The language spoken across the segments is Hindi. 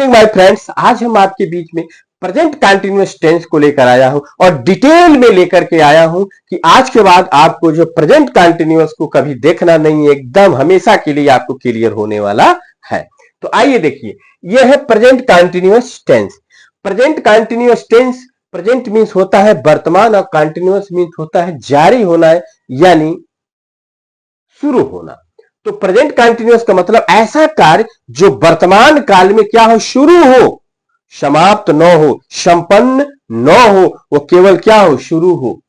इवनिंग माय फ्रेंड्स, आज हम आपके बीच में प्रेजेंट कंटीन्यूअस टेंस को लेकर आया हूं और डिटेल में लेकर के आया हूं कि आज के बाद आपको जो प्रेजेंट कंटीन्यूअस को कभी देखना नहीं है, एकदम हमेशा के लिए आपको क्लियर होने वाला है। तो आइए देखिए, यह है present continuous tense. Present continuous tense, present means होता है वर्तमान और कंटीन्यूअस मींस होता है जारी होना है, यानी शुरू होना। तो प्रेजेंट कंटीन्यूअस का मतलब ऐसा कार्य जो वर्तमान काल में क्या हो, शुरू हो, समाप्त न हो, संपन्न न हो, वो केवल क्या हो, शुरू हो।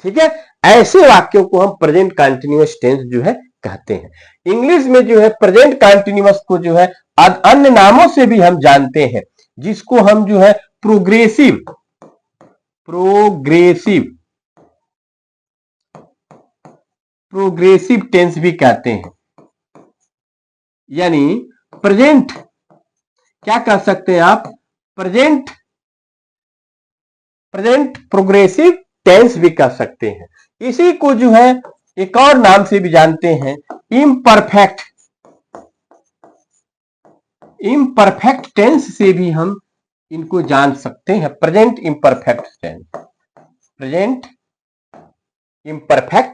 ठीक है, ऐसे वाक्यों को हम प्रेजेंट कंटीन्यूअस टेंस जो है कहते हैं। इंग्लिश में जो है प्रेजेंट कंटीन्यूअस को जो है अन्य नामों से भी हम जानते हैं, जिसको हम जो है प्रोग्रेसिव टेंस भी कहते हैं। यानी प्रेजेंट क्या कह सकते हैं आप, प्रेजेंट प्रोग्रेसिव टेंस भी कह सकते हैं। इसी को जो है एक और नाम से भी जानते हैं, इम्परफेक्ट टेंस से भी हम इनको जान सकते हैं। प्रेजेंट इम्परफेक्ट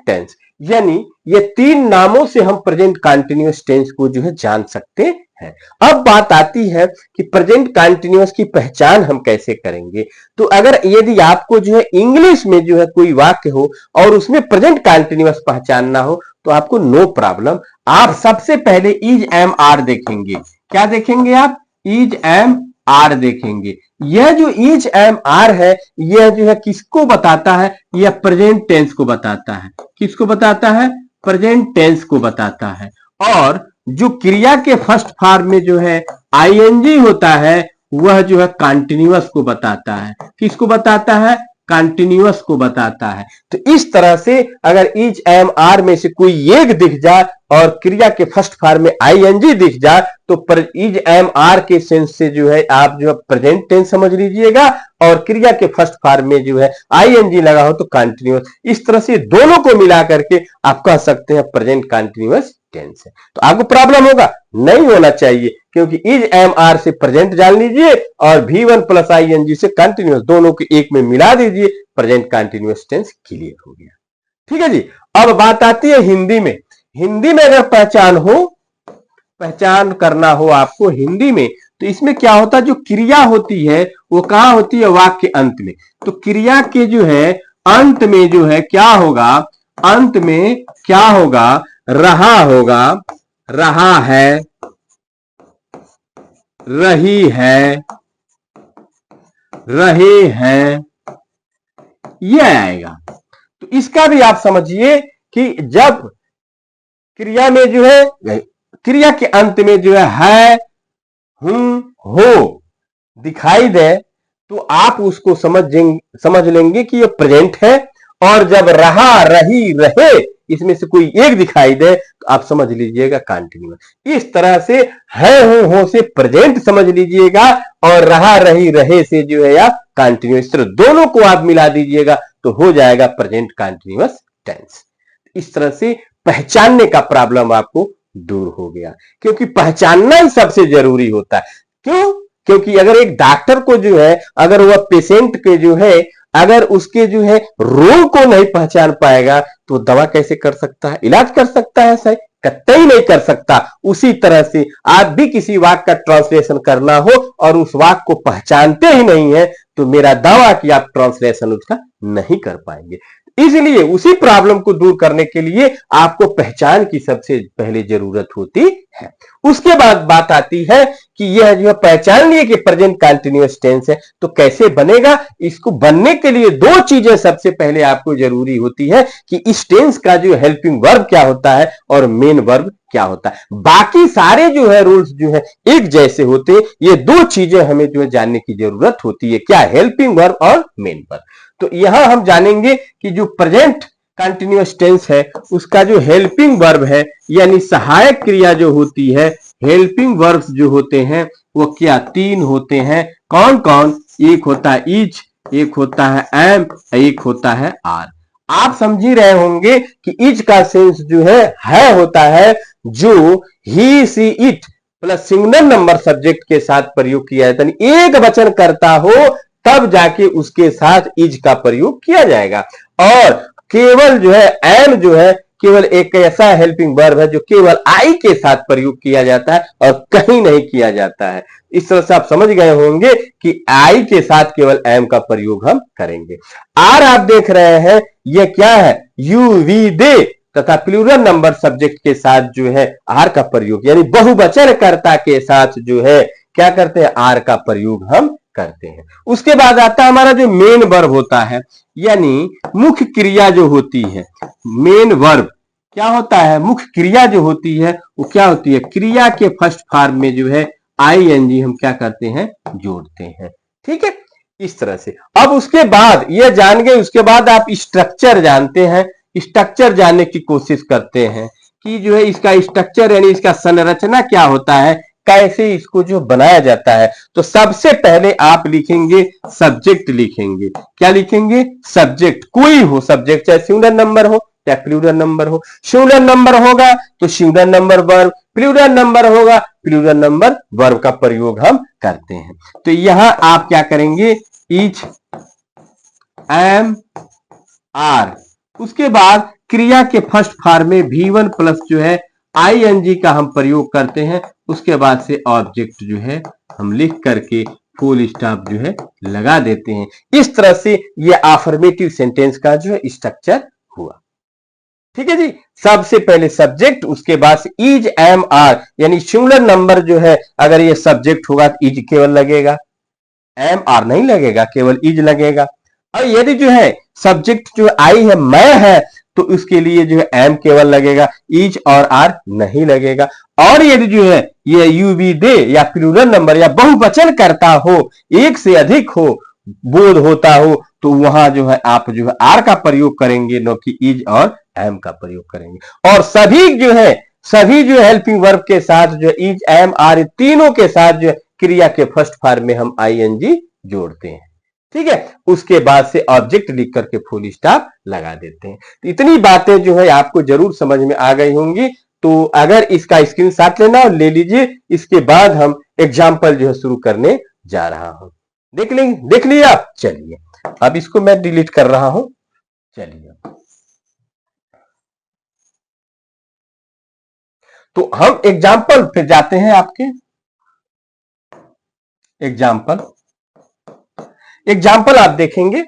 टेंस, यानी ये तीन नामों से हम प्रेजेंट कंटीन्यूअस टेंस को जो है जान सकते हैं। अब बात आती है कि प्रेजेंट कंटीन्यूअस की पहचान हम कैसे करेंगे। तो अगर यदि आपको जो है इंग्लिश में जो है कोई वाक्य हो और उसमें प्रेजेंट कंटीन्यूअस पहचानना हो तो आपको नो प्रॉब्लम। आप सबसे पहले इज एम आर देखेंगे। क्या देखेंगे आप, इज एम आर देखेंगे। यह जो इज एम आर है, यह जो है किसको बताता है, यह प्रेजेंट टेंस को बताता है। किसको बताता है, प्रेजेंट टेंस को बताता है। और जो क्रिया के फर्स्ट फॉर्म में जो है आईएनजी होता है, वह जो है कंटीन्यूअस को बताता है। किसको बताता है, कंटीन्यूअस को बताता है। तो इस तरह से अगर इज एम आर में से कोई एक दिख जाए और क्रिया के फर्स्ट फॉर्म में आईएनजी दिख जाए तो इज एम आर के सेंस से जो है आप जो है प्रेजेंट टेंस समझ लीजिएगा, और क्रिया के फर्स्ट फॉर्म में जो है आईएनजी लगा हो तो कंटीन्यूअस। इस तरह से दोनों को मिला करके आप कह सकते हैं प्रेजेंट कंटीन्यूअस टेंस है। तो आपको प्रॉब्लम होगा, नहीं होना चाहिए, क्योंकि इज एम आर से प्रेजेंट जान लीजिए और V1 प्लस आईएनजी से कंटीन्यूअस, दोनों को एक में मिला दीजिए, प्रेजेंट कंटीन्यूअस टेंस क्लियर हो गया। ठीक है जी। अब बात आती है हिंदी में। हिंदी में अगर पहचान करना हो आपको हिंदी में, तो इसमें क्या होता है, जो क्रिया होती है वो कहां होती है, वाक्य अंत में। तो क्रिया के जो है अंत में जो है क्या होगा, अंत में क्या होगा, रहा होगा, रहा है, रही है, रहे हैं, यह आएगा। तो इसका भी आप समझिए कि जब क्रिया में जो है, क्रिया के अंत में जो है हूं, हो दिखाई दे तो आप उसको समझ लेंगे कि ये प्रेजेंट है। और जब रहा, रही, रहे इसमें से कोई एक दिखाई दे तो आप समझ लीजिएगा कंटीन्यूअस। इस तरह से है, हूं, हो से प्रेजेंट समझ लीजिएगा और रहा, रही, रहे से जो है आप कंटीन्यूअस। इस तरह दोनों को आप मिला दीजिएगा तो हो जाएगा प्रेजेंट कंटीन्यूअस टेंस। इस तरह से पहचानने का प्रॉब्लम आपको दूर हो गया, क्योंकि पहचानना ही सबसे जरूरी होता है। क्यों, क्योंकि अगर एक डॉक्टर को जो है, अगर वह पेशेंट के जो है, अगर उसके जो है रोग को नहीं पहचान पाएगा तो दवा कैसे कर सकता है, इलाज कर सकता है, सही कतई नहीं कर सकता। उसी तरह से आप भी किसी वाक्य का ट्रांसलेशन करना हो और उस वाक्य को पहचानते ही नहीं है तो मेरा दावा कि आप ट्रांसलेशन उसका नहीं कर पाएंगे। इसलिए उसी प्रॉब्लम को दूर करने के लिए आपको पहचान की सबसे पहले जरूरत होती है। उसके बाद बात आती है कि यह जो पहचान लिए कि प्रेजेंट कंटीन्यूअस टेंस है तो कैसे बनेगा। इसको बनने के लिए दो चीजें सबसे पहले आपको जरूरी होती है कि इस टेंस का जो हेल्पिंग वर्ब क्या होता है और मेन वर्ब क्या होता है। बाकी सारे जो है रूल्स जो है एक जैसे होते हैं, ये दो चीजें हमें जो है जानने की जरूरत होती है, क्या, हेल्पिंग वर्ब और मेन वर्ब। तो यहां हम जानेंगे कि जो प्रेजेंट कंटीन्यूअस टेंस है उसका जो हेल्पिंग वर्ब है, यानी सहायक क्रिया जो होती है, हेल्पिंग वर्ब्स जो होते हैं वो क्या, तीन होते हैं। कौन कौन, एक होता है इज, एक होता है एम, एक होता है आर। आप समझ ही रहे होंगे कि इज का सेंस जो है होता है जो he, she, it plus singular number subject के साथ प्रयोग किया जाता है, एक वचन करता हो तब जाके उसके साथ इज का प्रयोग किया जाएगा। और केवल जो है एम जो है केवल एक ऐसा हेल्पिंग वर्ब है जो केवल आई के साथ प्रयोग किया जाता है और कहीं नहीं किया जाता है। इस तरह से आप समझ गए होंगे कि आई के साथ केवल एम का प्रयोग हम करेंगे। आर आप देख रहे हैं ये क्या है, यू वी दे तथा प्लूरल नंबर सब्जेक्ट के साथ जो है आर का प्रयोग, यानी बहुवचन कर्ता के साथ जो है क्या करते हैं, आर का प्रयोग हम करते हैं। उसके बाद आता है हमारा जो मेन वर्ब होता है, यानी मुख्य क्रिया जो होती है। मेन वर्ब क्या होता है, मुख्य क्रिया जो होती है वो क्या होती है, क्रिया के फर्स्ट फॉर्म में जो है आईएनजी हम क्या करते हैं, जोड़ते हैं। ठीक है, इस तरह से। अब उसके बाद ये जान गए, उसके बाद आप स्ट्रक्चर जानते हैं। स्ट्रक्चर जानने की कोशिश करते हैं कि जो है इसका स्ट्रक्चर यानी इसका संरचना क्या होता है, कैसे इसको जो बनाया जाता है। तो सबसे पहले आप लिखेंगे सब्जेक्ट, लिखेंगे क्या लिखेंगे, सब्जेक्ट। कोई हो सब्जेक्ट, चाहे सिंगुलर नंबर हो या प्लूरल नंबर हो। सिंगुलर नंबर होगा तो singular number verb, plural number होगा प्लूरल नंबर वर्ब का प्रयोग हम करते हैं। तो यहां आप क्या करेंगे, इच एम आर, उसके बाद क्रिया के फर्स्ट फॉर्म में V1 प्लस जो है आईएनजी का हम प्रयोग करते हैं। उसके बाद से ऑब्जेक्ट जो है हम लिख करके फुल स्टॉप जो है लगा देते हैं। इस तरह से ये अफर्मेटिव सेंटेंस का जो है स्ट्रक्चर हुआ। ठीक है जी, सबसे पहले सब्जेक्ट, उसके बाद से इज एम आर, यानी सिंगुलर नंबर जो है अगर ये सब्जेक्ट होगा तो इज केवल लगेगा, एम आर नहीं लगेगा, केवल इज लगेगा। और यदि जो है सब्जेक्ट जो आई है, मैं है, तो उसके लिए जो है एम केवल लगेगा, इज और आर नहीं लगेगा। और यदि जो है ये यू वी दे या प्लूरल नंबर या बहुवचन करता हो, एक से अधिक हो, बोध होता हो, तो वहां जो है आप जो है आर का प्रयोग करेंगे, न कि इज और एम का प्रयोग करेंगे। और सभी जो हेल्पिंग वर्ब के साथ जो इज एम आर तीनों के साथ जो क्रिया के फर्स्ट फॉर्म में हम आईएनजी जोड़ते हैं। ठीक है, उसके बाद से ऑब्जेक्ट लिख करके फुल स्टॉप लगा देते हैं। तो इतनी बातें जो है आपको जरूर समझ में आ गई होंगी। तो अगर इसका स्क्रीनशॉट लेना और ले लीजिए, इसके बाद हम एग्जाम्पल जो है शुरू करने जा रहा हूं। देख लिया, चलिए अब इसको मैं डिलीट कर रहा हूं। चलिए, तो हम एग्जाम्पल पे जाते हैं। आपके एग्जाम्पल आप देखेंगे,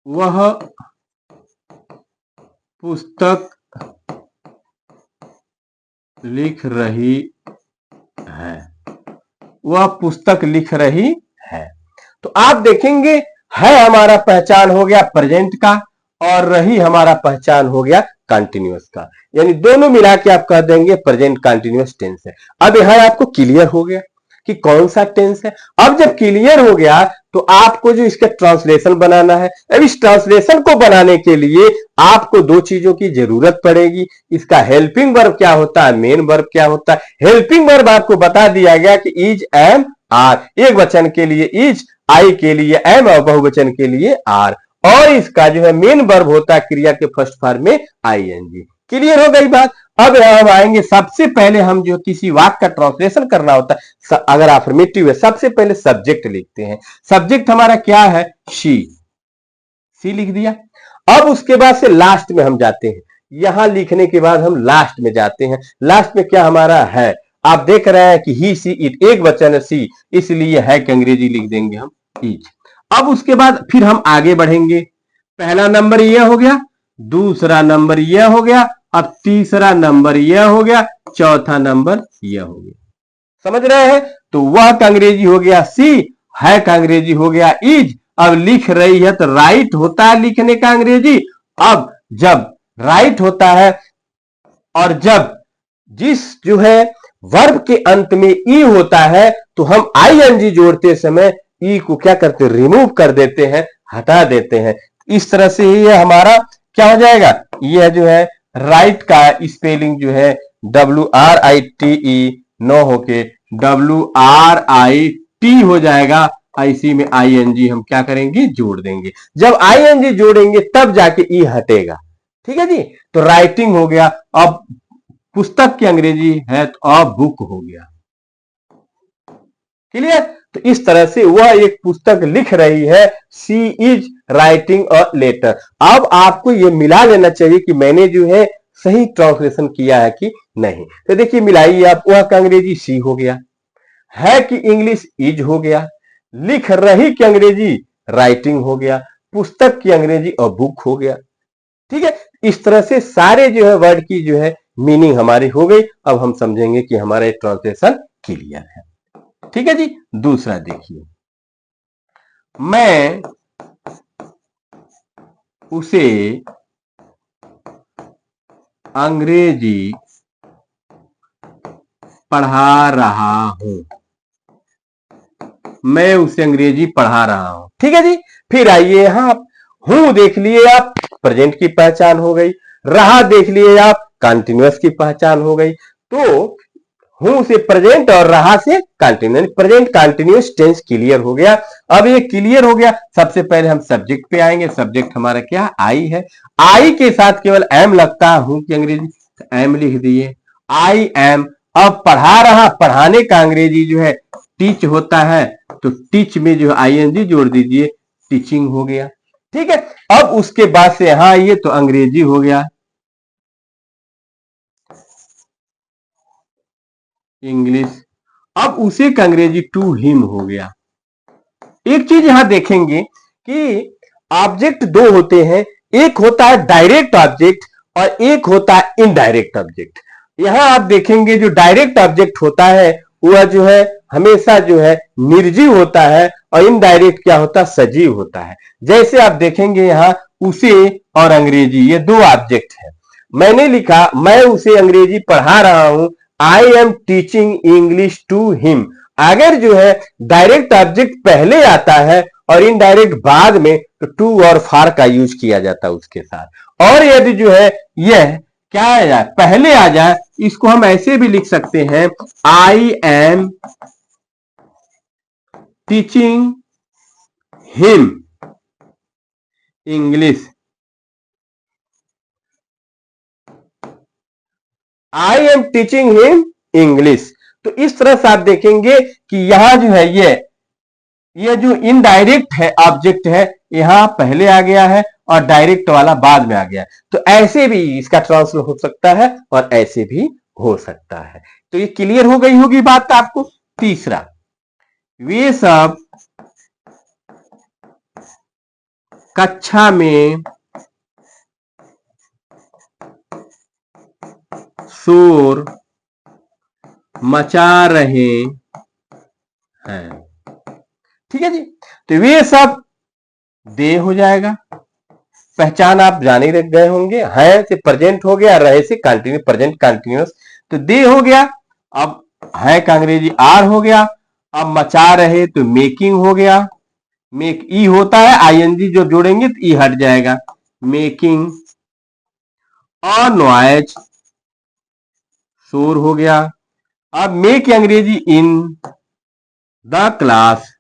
वह पुस्तक लिख रही है, वह पुस्तक लिख रही है। तो आप देखेंगे है हमारा पहचान हो गया प्रेजेंट का, और रही हमारा पहचान हो गया कंटिन्यूअस का, यानी दोनों मिला के आप कह देंगे प्रेजेंट कंटिन्यूअस टेंस है। अब यहां आपको क्लियर हो गया कि कौन सा टेंस है। अब जब क्लियर हो गया तो आपको जो इसका ट्रांसलेशन बनाना है। अब इस ट्रांसलेशन को बनाने के लिए आपको दो चीजों की जरूरत पड़ेगी। इसका हेल्पिंग वर्ब क्या होता है, मेन वर्ब क्या होता है। हेल्पिंग वर्ब आपको बता दिया गया कि इज एम आर, एक वचन के लिए इज, आई के लिए एम और बहुवचन के लिए आर। और इसका जो है मेन वर्ब होता है क्रिया के फर्स्ट फॉर्म में आईएनजी। क्लियर हो गई बात। अब हम आएंगे, सबसे पहले हम जो किसी वाक्य का ट्रांसलेशन करना होता है, अगर अफर्मेटिव है सबसे पहले सब्जेक्ट लिखते हैं। सब्जेक्ट हमारा क्या है, सी लिख दिया। अब उसके बाद से लास्ट में हम जाते हैं। यहां लिखने के बाद हम लास्ट में जाते हैं। लास्ट में क्या हमारा है, आप देख रहे हैं कि ही सी इट, एक वचन है सी, इसलिए है कि अंग्रेजी लिख देंगे हम इज। अब उसके बाद फिर हम आगे बढ़ेंगे। पहला नंबर यह हो गया, दूसरा नंबर यह हो गया, अब तीसरा नंबर यह हो गया, चौथा नंबर यह हो गया। समझ रहे हैं। तो वह का अंग्रेजी हो गया सी, है का अंग्रेजी हो गया इज। अब लिख रही है तो राइट होता है लिखने का अंग्रेजी। अब जब राइट होता है और जब जिस जो है वर्ब के अंत में ई होता है, तो हम आईएनजी जोड़ते समय ई को क्या करते हैं, रिमूव कर देते हैं, हटा देते हैं। इस तरह से ये हमारा क्या हो जाएगा, यह जो है राइट का स्पेलिंग जो है WRITE न होके WRIT हो जाएगा। इसी में आईएनजी हम क्या करेंगे, जोड़ देंगे। जब आईएनजी जोड़ेंगे तब जाके ई हटेगा। ठीक है जी, तो राइटिंग हो गया। अब पुस्तक की अंग्रेजी है तो अ बुक हो गया। क्लियर? तो इस तरह से वह एक पुस्तक लिख रही है, she is writing a letter. अब आपको यह मिला लेना चाहिए कि मैंने जो है सही ट्रांसलेशन किया है कि नहीं। तो देखिए मिलाइए आप, वह का अंग्रेजी शी हो गया, है कि इंग्लिश इज हो गया, लिख रही की अंग्रेजी राइटिंग हो गया, पुस्तक की अंग्रेजी अ बुक हो गया। ठीक है, इस तरह से सारे जो है वर्ड की जो है मीनिंग हमारी हो गई। अब हम समझेंगे कि हमारा ट्रांसलेशन क्लियर है। ठीक है जी। दूसरा देखिए, मैं उसे अंग्रेजी पढ़ा रहा हूं, मैं उसे अंग्रेजी पढ़ा रहा हूं। ठीक है जी। फिर आइए यहां, हूं देख लिए आप, प्रेजेंट की पहचान हो गई, रहा देख लिए आप, कंटिन्यूअस की पहचान हो गई। तो हूं से प्रेजेंट और रहा से continuous, present continuous tense clear हो गया। अब ये क्लियर हो गया, सबसे पहले हम सब्जेक्ट पे आएंगे। सब्जेक्ट हमारा क्या, आई है। आई के साथ केवल एम लगता है, हूं की अंग्रेजी एम लिख दिए, आई एम। अब पढ़ा रहा, पढ़ाने का अंग्रेजी जो है टीच होता है, तो टीच में जो आईएनजी जोड़ दीजिए, टीचिंग हो गया। ठीक है, अब उसके बाद से यहां आइए तो अंग्रेजी हो गया इंग्लिश। अब उसी का अंग्रेजी टू हिम हो गया। एक चीज यहां देखेंगे कि ऑब्जेक्ट दो होते हैं, एक होता है डायरेक्ट ऑब्जेक्ट और एक होता है इनडायरेक्ट ऑब्जेक्ट। यहां आप देखेंगे जो डायरेक्ट ऑब्जेक्ट होता है वह जो है हमेशा जो है निर्जीव होता है, और इनडायरेक्ट क्या होता है, सजीव होता है। जैसे आप देखेंगे यहां उसे और अंग्रेजी, ये दो ऑब्जेक्ट है। मैंने लिखा मैं उसे अंग्रेजी पढ़ा रहा हूं, I am teaching English to him. अगर जो है डायरेक्ट ऑब्जेक्ट पहले आता है और इनडायरेक्ट बाद में, तो टू और फार का यूज किया जाता है उसके साथ। और यदि जो है यह क्या आ जाए, पहले आ जाए, इसको हम ऐसे भी लिख सकते हैं, आई am teaching him English, I am teaching him English. तो इस तरह से आप देखेंगे कि यहां जो है ये जो इनडायरेक्ट है ऑब्जेक्ट है, यहां पहले आ गया है और डायरेक्ट वाला बाद में आ गया है। तो ऐसे भी इसका ट्रांसफर हो सकता है और ऐसे भी हो सकता है। तो ये क्लियर हो गई होगी बात आपको। तीसरा, वे सब कक्षा में शोर मचा रहे हैं। ठीक है जी। तो वे सब दे हो जाएगा, पहचान आप जान ही रख गए होंगे, है से प्रेजेंट हो गया, रहे से कंटिन्यू, प्रेजेंट कंटिन्यूअस। तो दे हो गया, अब है का अंग्रेजी आर हो गया। अब मचा रहे तो मेकिंग हो गया, मेक ई होता है, आईएनजी जो जोड़ेंगे तो ई हट जाएगा, मेकिंग। और नॉइज शोर हो गया। अब मेक की अंग्रेजी इन द क्लास,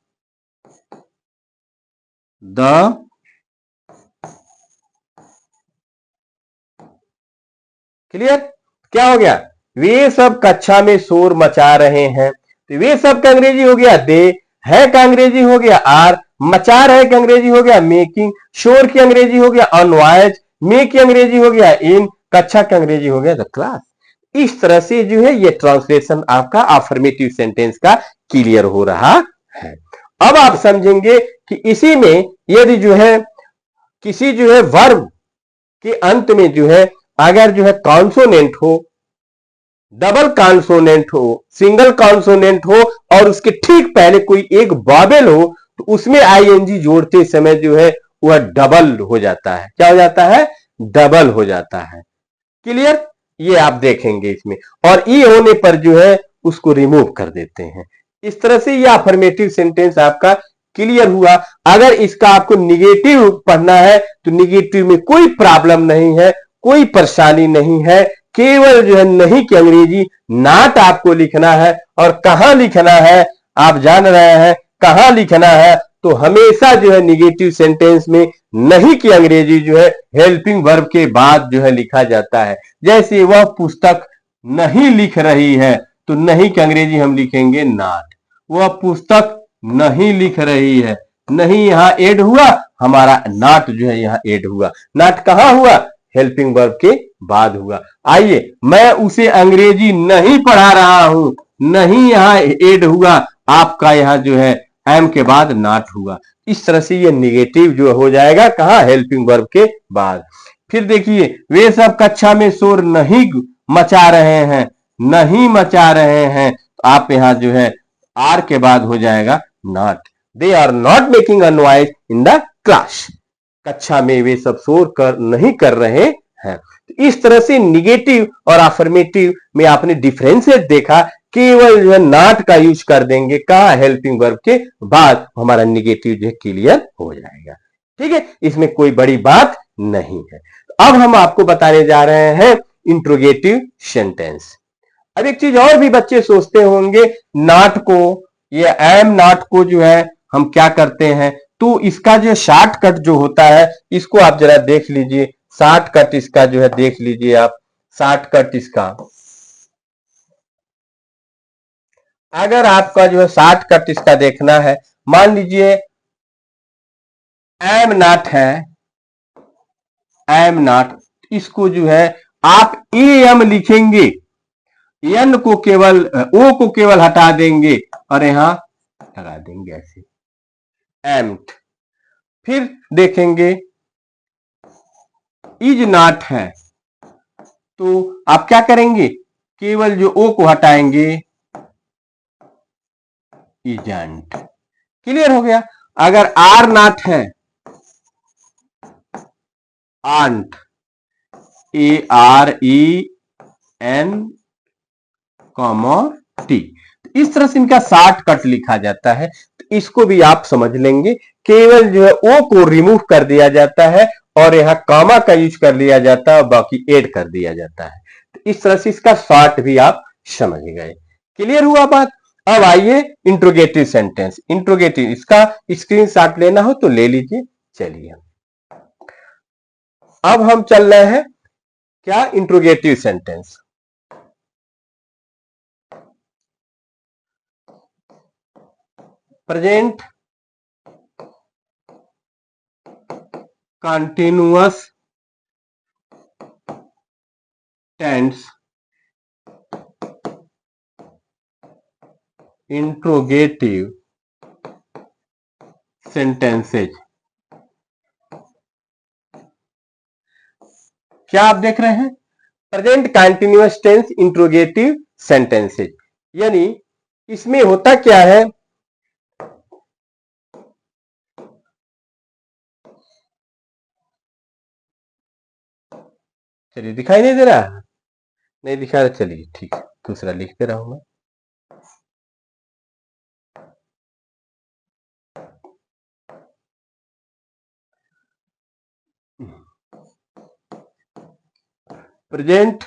द क्लियर। क्या हो गया, वे सब कक्षा में शोर मचा रहे हैं, तो वे सब का अंग्रेजी हो गया दे, है का अंग्रेजी हो गया आर, मचा रहे का अंग्रेजी हो गया मेकिंग, शोर की अंग्रेजी हो गया अनवाइज, मेक की अंग्रेजी हो गया इन, कक्षा का अंग्रेजी हो गया द क्लास। इस तरह से जो है ये ट्रांसलेशन आपका अफर्मेटिव सेंटेंस का क्लियर हो रहा है। अब आप समझेंगे कि इसी में यदि जो है किसी जो है वर्ब के अंत में जो है अगर जो है कॉन्सोनेंट हो, डबल कॉन्सोनेंट हो, सिंगल कॉन्सोनेंट हो और उसके ठीक पहले कोई एक वॉवेल हो, तो उसमें आईएनजी जोड़ते समय जो है वह डबल हो जाता है। क्या हो जाता है, डबल हो जाता है। क्लियर, ये आप देखेंगे इसमें। और ई होने पर जो है उसको रिमूव कर देते हैं। इस तरह से यह अफर्मेटिव सेंटेंस आपका क्लियर हुआ। अगर इसका आपको निगेटिव पढ़ना है तो निगेटिव में कोई प्रॉब्लम नहीं है, कोई परेशानी नहीं है। केवल जो है नहीं की अंग्रेजी नॉट आपको लिखना है, और कहां लिखना है आप जान रहे हैं, कहां लिखना है तो हमेशा जो है निगेटिव सेंटेंस में नहीं की अंग्रेजी जो है हेल्पिंग वर्ब के बाद जो है लिखा जाता है। जैसे वह पुस्तक नहीं लिख रही है, तो नहीं की अंग्रेजी हम लिखेंगे नॉट। वह पुस्तक नहीं लिख रही है, नहीं यहां एड हुआ, हमारा नॉट जो है यहां एड हुआ। नॉट कहां हुआ? हेल्पिंग वर्ब के बाद हुआ। आइए, मैं उसे अंग्रेजी नहीं पढ़ा रहा हूं, नहीं यहां एड हुआ, आपका यहां जो है एम के बाद नॉट हुआ। इस तरह से ये निगेटिव जो हो जाएगा कहां? हेल्पिंग वर्ब के बाद। फिर देखिए, वे सब कक्षा में शोर नहीं मचा रहे हैं, नहीं मचा रहे हैं, तो आप यहां जो है आर के बाद हो जाएगा not. They are not making a noise in the class. कक्षा में वे सब शोर नहीं कर रहे हैं। तो इस तरह से निगेटिव और अफर्मेटिव में आपने डिफरेंसेस देखा। केवल जो है नॉट का यूज कर देंगे कहा? हेल्पिंग वर्ब के बाद, हमारा निगेटिव जो है क्लियर हो जाएगा। ठीक है, इसमें कोई बड़ी बात नहीं है। अब हम आपको बताने जा रहे हैं इंट्रोगेटिव सेंटेंस। अब एक चीज और भी बच्चे सोचते होंगे, नॉट को, ये एम नॉट को जो है हम क्या करते हैं, तो इसका जो शॉर्टकट जो होता है, इसको आप जरा देख लीजिए। शॉर्टकट इसका जो है देख लीजिए आप, शॉर्टकट इसका, अगर आपका जो है शॉर्टकट इसका देखना है, मान लीजिए एम नॉट है, एम नॉट, इसको जो है आप ए एम लिखेंगे, एन को केवल, ओ को केवल हटा देंगे और यहां लगा देंगे ऐसे एम्ट। फिर देखेंगे इज नॉट है, तो आप क्या करेंगे? केवल जो ओ को हटाएंगे, इजंट। क्लियर हो गया। अगर आर नॉट है, aren't, A R E N comma T. इस तरह से इनका शॉर्टकट लिखा जाता है। तो इसको भी आप समझ लेंगे, केवल जो है ओ को रिमूव कर दिया जाता है और यहां कॉमा का यूज कर लिया जाता है और बाकी ऐड कर दिया जाता है। तो इस तरह से इसका शॉर्ट भी आप समझ गए। क्लियर हुआ बात। अब आइए इंट्रोगेटिव सेंटेंस। इंट्रोगेटिव, इसका स्क्रीनशॉट लेना हो तो ले लीजिए। चलिए, अब हम चल रहे हैं क्या? Interrogative sentence. Present continuous tense interrogative sentences. क्या आप देख रहे हैं? Present continuous tense interrogative sentences, यानी इसमें होता क्या है, चलिए दिखाई नहीं दे रहा, नहीं दिखा रहा, चलिए ठीक है, दूसरा लिख दे रहा हूं मैं। Present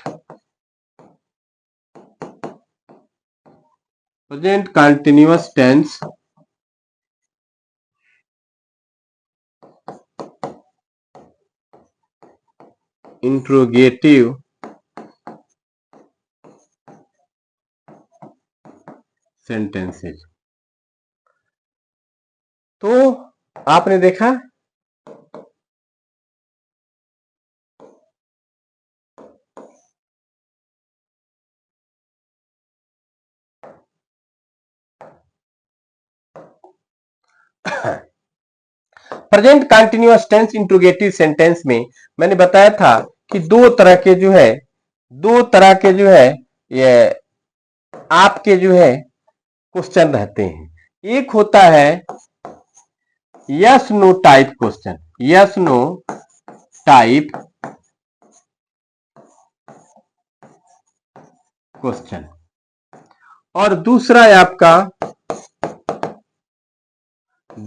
continuous tense interrogative sentences. तो आपने देखा present continuous tense interrogative sentence में मैंने बताया था कि दो तरह के जो है ये आपके जो है क्वेश्चन रहते हैं। एक होता है yes no type question, yes no type question, और दूसरा है आपका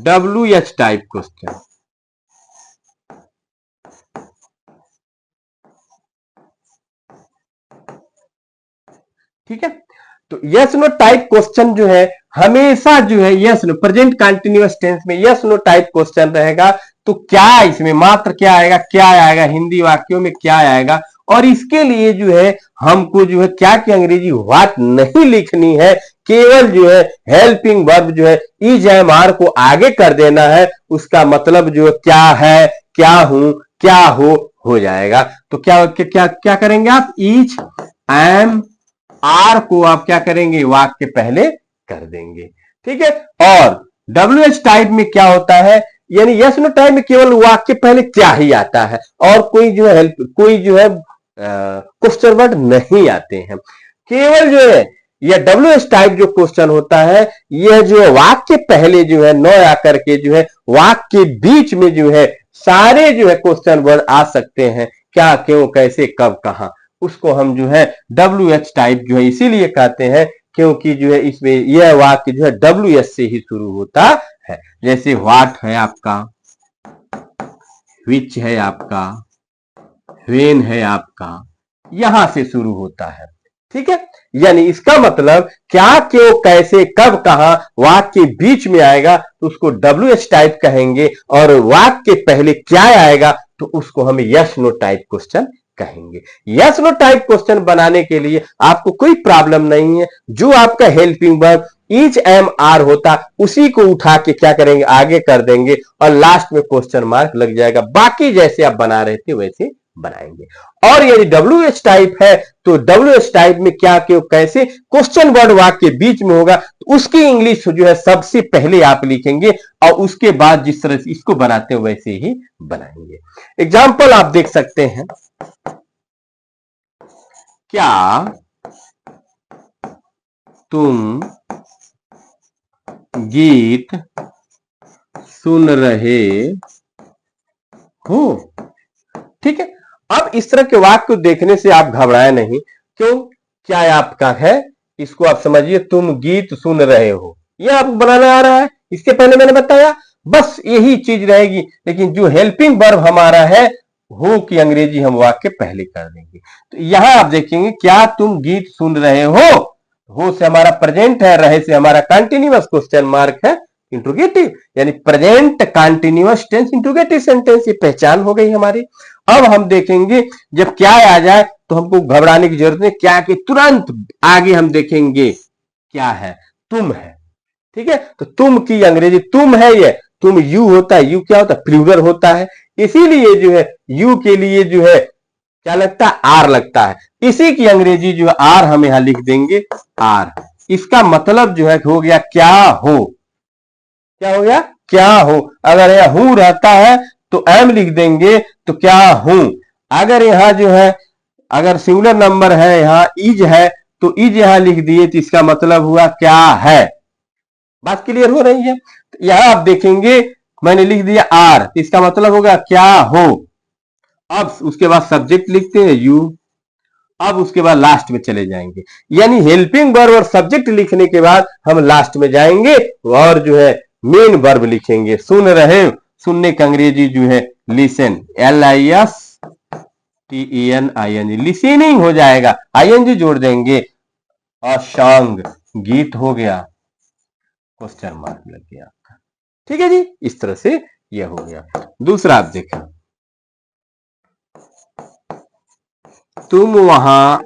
WH टाइप क्वेश्चन। ठीक है, तो यस नो टाइप क्वेश्चन जो है हमेशा जो है yes no, present continuous tense में यस नो टाइप क्वेश्चन रहेगा। तो क्या इसमें मात्र क्या आएगा, क्या आएगा हिंदी वाक्यों में, क्या आएगा? और इसके लिए जो है हमको जो है क्या की अंग्रेजी व्हाट नहीं लिखनी है, केवल जो है हेल्पिंग वर्ब जो है इज एम आर को आगे कर देना है। उसका मतलब जो क्या है, क्या हूं, क्या हो जाएगा। तो क्या क्या क्या करेंगे आप, इज एम आर को आप क्या करेंगे, वाक्य के पहले कर देंगे। ठीक है। और डब्ल्यू एच टाइप में क्या होता है, यानी यस नो टाइप में केवल वाक्य के पहले क्या ही आता है और कोई जो है हेल्प, कोई जो है क्वेश्चन वर्ड नहीं आते हैं। केवल जो है यह डब्ल्यू एच टाइप जो क्वेश्चन होता है, यह जो है वाक्य पहले जो है न आकर के जो है वाक्य के बीच में जो है सारे जो है क्वेश्चन वर्ड आ सकते हैं, क्या, क्यों, कैसे, कब, कहां, उसको हम जो है डब्ल्यू एच टाइप जो है इसीलिए कहते हैं क्योंकि जो है इसमें यह वाक्य जो है डब्ल्यू एच से ही शुरू होता है। जैसे व्हाट है आपका, विच है आपका, व्हेन है आपका, यहां से शुरू होता है। ठीक है। यानी इसका मतलब क्या, क्यों, कैसे, कब, कहां वाक्य के बीच में आएगा तो उसको डब्ल्यू एच टाइप कहेंगे, और वाक्य के पहले क्या आएगा तो उसको हम यस नो टाइप क्वेश्चन कहेंगे। यस नो टाइप क्वेश्चन बनाने के लिए आपको कोई प्रॉब्लम नहीं है, जो आपका helping verb is am are होता उसी को उठा के क्या करेंगे, आगे कर देंगे और लास्ट में क्वेश्चन मार्क लग जाएगा। बाकी जैसे आप बना रहे थे वैसे बनाएंगे। और यदि डब्ल्यू एच टाइप है तो डब्ल्यू एच टाइप में क्या, क्यों, कैसे क्वेश्चन वर्ड वाक्य के बीच में होगा तो उसकी इंग्लिश जो है सबसे पहले आप लिखेंगे और उसके बाद जिस तरह से इसको बनाते हैं वैसे ही बनाएंगे। एग्जाम्पल आप देख सकते हैं, क्या तुम गीत सुन रहे हो। ठीक है। अब इस तरह के वाक्य को देखने से आप घबराए नहीं, क्यों, क्या आपका है, इसको आप समझिए, तुम गीत सुन रहे हो, यह आपको बनाना आ रहा है। इसके पहले मैंने बताया बस यही चीज रहेगी, लेकिन जो हेल्पिंग वर्ब हमारा है हो की अंग्रेजी हम वाक्य पहले कर देंगे। तो यहां आप देखेंगे क्या तुम गीत सुन रहे हो से हमारा प्रेजेंट है, रहे से हमारा कंटिन्यूअस क्वेश्चन मार्क है इंट्रोगेटिव, यानी present continuous tense interrogative sentence, ये पहचान हो गई हमारी। अब हम देखेंगे जब क्या आ जाए तो हमको घबराने की जरूरत नहीं, क्या के तुरंत आगे हम देखेंगे क्या है, तुम है। ठीक है। तो तुम की अंग्रेजी तुम है, ये तुम यू होता है, यू क्या होता है, प्लूरल होता है, इसीलिए जो है यू के लिए जो है क्या लगता है, आर लगता है। इसी की अंग्रेजी जो है आर हम यहां लिख देंगे, आर। इसका मतलब जो है हो गया क्या हो, क्या हो गया, क्या हो। अगर यह हूं रहता है तो एम लिख देंगे तो क्या हूं। अगर यहां जो है अगर सिंगुलर नंबर है, यहां इज है तो इज यहां लिख दिए तो इसका मतलब हुआ क्या है। बात क्लियर हो रही है। तो यहां आप देखेंगे मैंने लिख दिया आर, इसका मतलब होगा क्या हो। अब उसके बाद सब्जेक्ट लिखते हैं यू, अब उसके बाद लास्ट में चले जाएंगे, यानी हेल्पिंग वर्ब और सब्जेक्ट लिखने के बाद हम लास्ट में जाएंगे और जो है मेन वर्ब लिखेंगे। सुन रहे, सुनने का अंग्रेजी जो है लिसन, LISTENING, लिसनिंग हो जाएगा, ING जोड़ देंगे और सॉन्ग, गीत हो गया, क्वेश्चन मार्क लग गया आपका। ठीक है जी, इस तरह से यह हो गया। दूसरा आप देखें, तुम वहां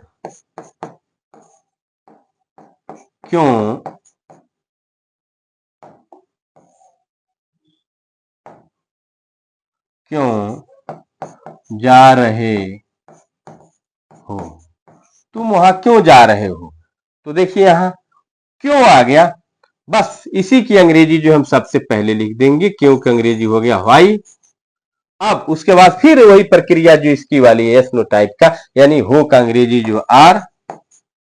क्यों जा रहे हो, तुम वहां क्यों जा रहे हो। तो देखिए यहां क्यों आ गया, बस इसी की अंग्रेजी जो हम सबसे पहले लिख देंगे, क्यों की अंग्रेजी हो गया व्हाई। अब उसके बाद फिर वही प्रक्रिया जो इसकी वाली है, एस नो टाइप का, यानी हो का अंग्रेजी जो आर,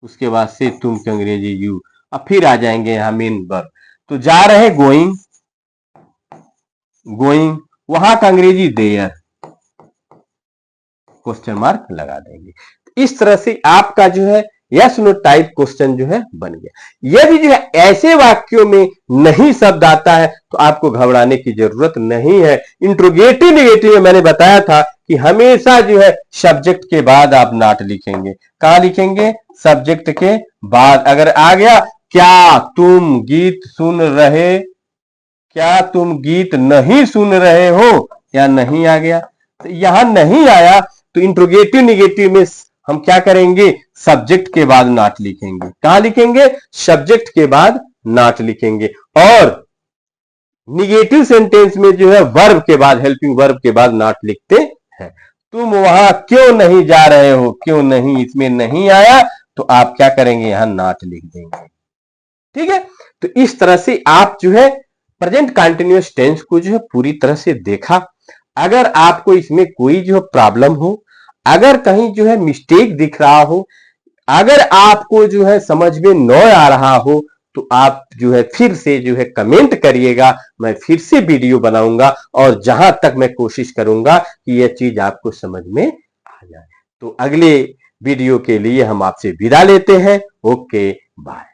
उसके बाद से तुम की अंग्रेजी यू। अब फिर आ जाएंगे यहां मेन वर्ब। तो जा रहे गोइंग, गोइंग, वहां का अंग्रेजी देयर, क्वेश्चन मार्क लगा देंगे। इस तरह से आपका जो है यस नो टाइप क्वेश्चन जो है बन गया। यदि जो है ऐसे वाक्यों में नहीं शब्द आता है तो आपको घबराने की जरूरत नहीं है। इंट्रोगेटिव नेगेटिव में मैंने बताया था कि हमेशा जो है सब्जेक्ट के बाद आप नॉट लिखेंगे। कहां लिखेंगे, सब्जेक्ट के बाद। अगर आ गया क्या तुम गीत सुन रहे, क्या तुम गीत नहीं सुन रहे हो, या नहीं आ गया, तो यहां नहीं आया तो इंट्रोगेटिव निगेटिव में हम क्या करेंगे, सब्जेक्ट के बाद नॉट लिखेंगे। कहां लिखेंगे, सब्जेक्ट के बाद नॉट लिखेंगे। और निगेटिव सेंटेंस में जो है वर्ब के बाद, हेल्पिंग वर्ब के बाद नॉट लिखते हैं। तुम वहां क्यों नहीं जा रहे हो, क्यों नहीं इसमें नहीं आया, तो आप क्या करेंगे, यहां नॉट लिख देंगे। ठीक है, तो इस तरह से आप जो है प्रेजेंट कंटिन्यूअस टेंस को जो है पूरी तरह से देखा। अगर आपको इसमें कोई जो प्रॉब्लम हो, अगर कहीं जो है मिस्टेक दिख रहा हो, अगर आपको जो है समझ में न आ रहा हो, तो आप जो है फिर से जो है कमेंट करिएगा, मैं फिर से वीडियो बनाऊंगा और जहां तक मैं कोशिश करूंगा कि यह चीज आपको समझ में आ जाए। तो अगले वीडियो के लिए हम आपसे विदा लेते हैं। Okay, bye.